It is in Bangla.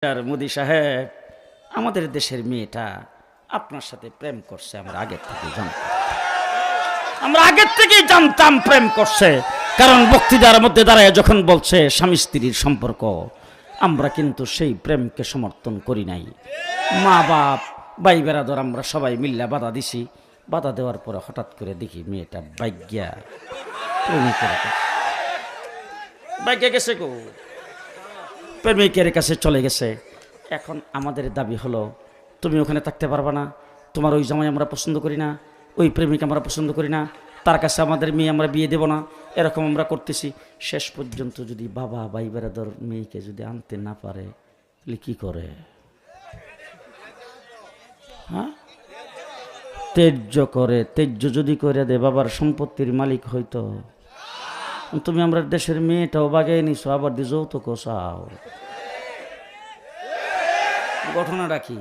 আর মোদি সাহেব, আমাদের দেশের মেয়েটা আপনার সাথে প্রেম করছে, আমরা আগের থেকেই জানতাম প্রেম করছে। কারণ বক্তৃতার মধ্যে দাঁড়ায় যখন বলছে স্বামী স্ত্রীর সম্পর্ক, আমরা কিন্তু সেই প্রেমকে সমর্থন করি নাই। মা বাপ ভাই বেরাদর আমরা সবাই মিল্লা বাধা দিছি। বাধা দেওয়ার পরে হঠাৎ করে দেখি মেয়েটা বাইজ্ঞা গেছে গো, প্রেমিকের কাছে চলে গেছে। এখন আমাদের দাবি হলো, তুমি ওখানে থাকতে পারবা না, তোমার ওই জামাই আমরা পছন্দ করি না, ওই প্রেমিক আমরা পছন্দ করি না, তার কাছে আমাদের মেয়ে আমরা বিয়ে দেব না, এরকম আমরা করতেছি। শেষ পর্যন্ত যদি বাবা ভাই বেরাদর মেয়েকে যদি আনতে না পারে তাহলে কি করে? হ্যাঁ, তেজ্য করে। তেজ্য যদি করে দে, বাবার সম্পত্তির মালিক হইতো। তুমি আমরা দেশের মেয়েটাও বাগাই নিছো, আবার দিয়ে যৌতুকও চাও। ঘটনাটা কি?